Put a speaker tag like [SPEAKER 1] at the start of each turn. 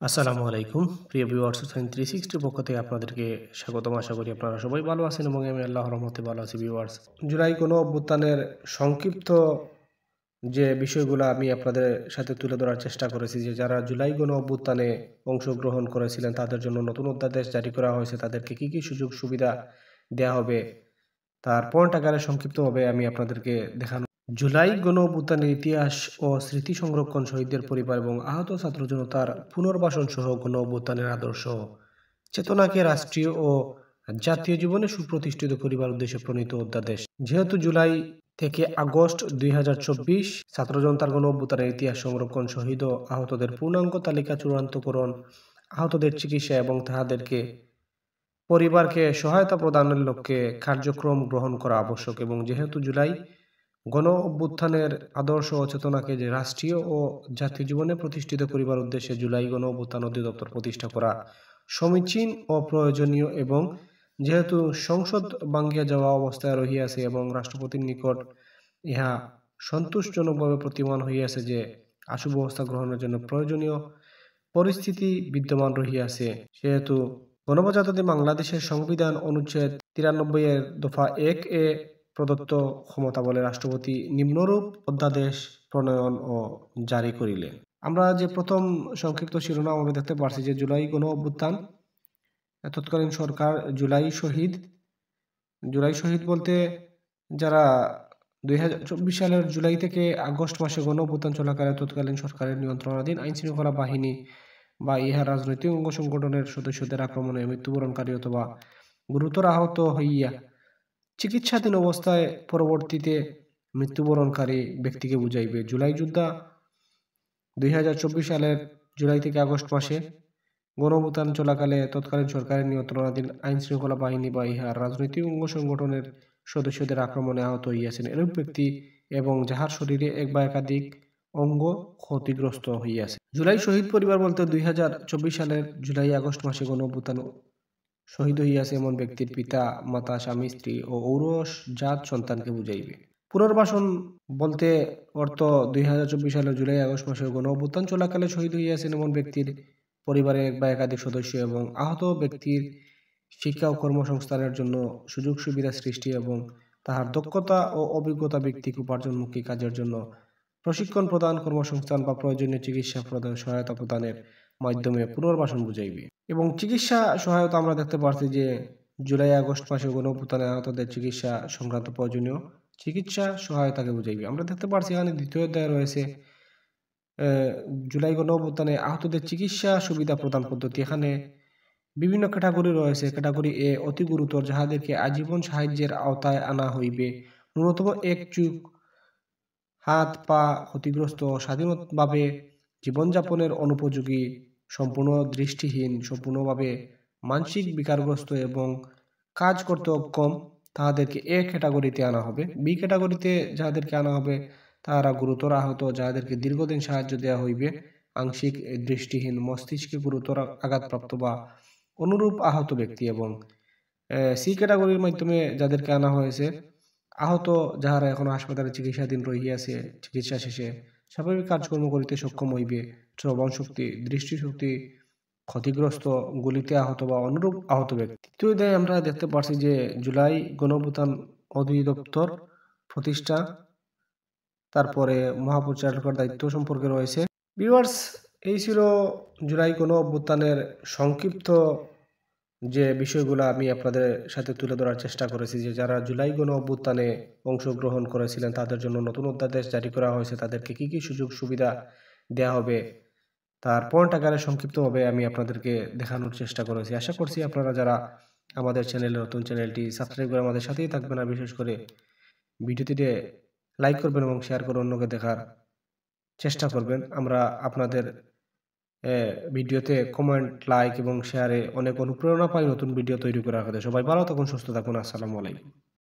[SPEAKER 1] আসসালামু আলাইকুম প্রিয় ভিউয়ার্স, সায়েন্স 360 পক্ষ থেকে আপনাদেরকে স্বাগতম। আশা করি আপনারা সবাই ভালো আছেন এবং আমি আল্লাহর রহমতে ভালো আছি। ভিউয়ার্স, জুলাই গণ অভ্যুত্থানের সংক্ষিপ্ত যে বিষয়গুলো আমি আপনাদের সাথে তুলে ধরার চেষ্টা করেছি, যে যারা জুলাই গণ অভ্যুত্থানে অংশগ্রহণ করেছিলেন তাদের জন্য নতুন অধ্যাদেশ জারি করা হয়েছে, তাদেরকে কি কি সুযোগ সুবিধা দেওয়া হবে তার পয়েন্ট আকারে সংক্ষিপ্তভাবে আমি আপনাদেরকে দেখানো। জুলাই গণ অভ্যুত্থানের ইতিহাস ও স্মৃতি সংরক্ষণ, শহীদদের পরিবার এবং আহত ছাত্র জনতার পুনর্বাসন সহ গণ অভ্যুত্থানের আদর্শ চেতনাকে রাষ্ট্রীয় ও জাতীয় জীবনে সুপ্রতিষ্ঠিত করিবার উদ্দেশ্যে প্রণীত অধ্যাদেশ। যেহেতু জুলাই থেকে আগস্ট 2024 ছাত্র জনতার গণ অভ্যুত্থানের ইতিহাস সংরক্ষণ, শহীদ ও আহতদের পূর্ণাঙ্গ তালিকা চূড়ান্তকরণ, আহতদের চিকিৎসা এবং তাহাদেরকে পরিবারকে সহায়তা প্রদানের লক্ষ্যে কার্যক্রম গ্রহণ করা আবশ্যক, এবং যেহেতু জুলাই গণ অভ্যুত্থানের আদর্শ ও চেতনাকে যে রাষ্ট্রীয় ও জাতীয় জীবনে প্রতিষ্ঠিত করিবার উদ্দেশ্যে জুলাই গণ অভ্যুত্থান অধিদপ্তর প্রতিষ্ঠা করা সমীচীন ও প্রয়োজনীয়, এবং যেহেতু সংসদ ভাঙ্গিয়া যাওয়া অবস্থায় রহিয়াছে এবং রাষ্ট্রপতির নিকট ইহা সন্তোষজনকভাবে প্রতীয়মান হইয়াছে যে আশু ব্যবস্থা গ্রহণের জন্য প্রয়োজনীয় পরিস্থিতি বিদ্যমান রহিয়াছে, সেহেতু গণপ্রজাতন্ত্রী বাংলাদেশের সংবিধান অনুচ্ছেদ 93 এর দফা 1 এ প্রদত্ত ক্ষমতা বলে রাষ্ট্রপতি নিম্নরূপ অধ্যাদেশ প্রণয়ন ও জারি করিলেন। আমরা যে প্রথম সংক্ষিপ্ত শিরোনাম আমরা দেখতে পারছি যে জুলাই গণ অভ্যুত্থান, তৎকালীন সরকার জুলাই শহীদ বলতে যারা 2024 সালের জুলাই থেকে আগস্ট মাসে গণ অভ্যুত্থান চলাকালে তৎকালীন সরকারের নিয়ন্ত্রণাধীন আইন শৃঙ্খলা বাহিনী বা ইহা রাজনৈতিক অঙ্গ সংগঠনের সদস্যদের আক্রমণে মৃত্যুবরণকারী অথবা গুরুতর আহত হইয়া চিকিৎসাধীন অবস্থায় পরবর্তীতে মৃত্যুবরণকারী ব্যক্তিকে বুঝাইবে। জুলাই যোদ্ধা 2024 সালের জুলাই থেকে আগস্ট মাসে গণ অভ্যুত্থান চলাকালে তৎকালীন সরকারের নিয়ন্ত্রণাধীন আইন শৃঙ্খলা বাহিনী বা ইহার রাজনৈতিক অঙ্গ সংগঠনের সদস্যদের আক্রমণে আহত হইয়াছেন এরূপ ব্যক্তি এবং যাহার শরীরে এক বা একাধিক অঙ্গ ক্ষতিগ্রস্ত হইয়াছে। জুলাই শহীদ পরিবার বলতে 2024 সালের জুলাই আগস্ট মাসে গণ অভ্যুত্থান শহীদ হইয়াছে এমন ব্যক্তির পিতা, মাতা, স্বামী, স্ত্রী ও ঔরসজাত সন্তানকে বুঝাইবে। পুনর্বাসন বলতে অর্থ 2024 সালের জুলাই আগস্ট মাসে গণ অভ্যুত্থান চলাকালে শহীদ হইয়াছেন এমন ব্যক্তির পরিবারের এক বা একাধিক সদস্য এবং আহত ব্যক্তির শিক্ষা ও কর্মসংস্থানের জন্য সুযোগ সুবিধা সৃষ্টি এবং তাহার দক্ষতা ও অভিজ্ঞতা ব্যক্তিক উপার্জনমুখী কাজের জন্য প্রশিক্ষণ প্রদান, কর্মসংস্থান বা প্রয়োজনীয় চিকিৎসা প্রদান সহায়তা প্রদানের মাধ্যমে পুনর্বাসন বুঝাইবে। এবং চিকিৎসা সহায়তা আমরা দেখতে পাচ্ছি যে জুলাই আগস্ট মাসে গণ অভ্যুত্থানে আহতদের চিকিৎসা সংক্রান্ত প্রয়োজনীয় চিকিৎসা সহায়তাকে বুঝাইবে। আমরা দেখতে পাচ্ছি এখানে দ্বিতীয় অধ্যায় রয়েছে জুলাই গণ অভ্যুত্থানে আহতদের চিকিৎসা সুবিধা প্রদান পদ্ধতি। এখানে বিভিন্ন ক্যাটাগরি রয়েছে। ক্যাটাগরি এ অতি গুরুতর, যাহাদেরকে আজীবন সাহায্যের আওতায় আনা হইবে। ন্যূনতম এক চোখ, হাত পা ক্ষতিগ্রস্ত, স্বাধীনভাবে জীবনযাপনের অনুপযোগী, সম্পূর্ণ দৃষ্টিহীন, সম্পূর্ণভাবে মানসিক বিকারগ্রস্ত এবং কাজ করতে অক্ষম, তাহাদেরকে এ ক্যাটাগরিতে আনা হবে। বি ক্যাটাগরিতে যাহাদেরকে আনা হবে তাহারা গুরুতর আহত, যাহাদেরকে দীর্ঘদিন সাহায্য দেওয়া হইবে। আংশিক দৃষ্টিহীন, মস্তিষ্কে গুরুতর আঘাতপ্রাপ্ত বা অনুরূপ আহত ব্যক্তি। এবং সি ক্যাটাগরির মাধ্যমে যাদেরকে আনা হয়েছে আহত যাহারা এখন হাসপাতালে চিকিৎসাধীন রহিয়াছে, চিকিৎসা শেষে স্বাভাবিক কাজকর্ম করিতে সক্ষম হইবে। শ্রবণ শক্তি, দৃষ্টিশক্তি ক্ষতিগ্রস্ত, গুলিতে আহত বা অনুরূপ আহত ব্যক্তি। তৃতীয় অধ্যায়ে আমরা দেখতে পাচ্ছি যে জুলাই গণ অভ্যুত্থান অধিদপ্তর প্রতিষ্ঠা, তারপরে মহাপরিচালকের দায়িত্ব সম্পর্কে রয়েছে। ভিউয়ার্স, এই ছিল জুলাই গণ অভ্যুত্থানের সংক্ষিপ্ত যে বিষয়গুলো আমি আপনাদের সাথে তুলে ধরার চেষ্টা করেছি, যে যারা জুলাই গণ অভ্যুত্থানে অংশগ্রহণ করেছিলেন তাদের জন্য নতুন অধ্যাদেশ জারি করা হয়েছে, তাদেরকে কি কি সুযোগ সুবিধা দেওয়া হবে তার পয়েন্ট আকারে সংক্ষিপ্তভাবে আমি আপনাদেরকে দেখানোর চেষ্টা করেছি। আশা করছি আপনারা যারা আমাদের নতুন চ্যানেলটি সাবস্ক্রাইব করে আমাদের সাথেই থাকবেন, আর বিশেষ করে ভিডিওটিতে লাইক করবেন এবং শেয়ার করে অন্যকে দেখার চেষ্টা করবেন। আমরা আপনাদের ভিডিওতে কমেন্ট, লাইক এবং শেয়ারে অনেক অনুপ্রেরণা পাই নতুন ভিডিও তৈরি করার ক্ষেত্রে। সবাই ভালো থাকুন, সুস্থ থাকুন। আসসালামু আলাইকুম।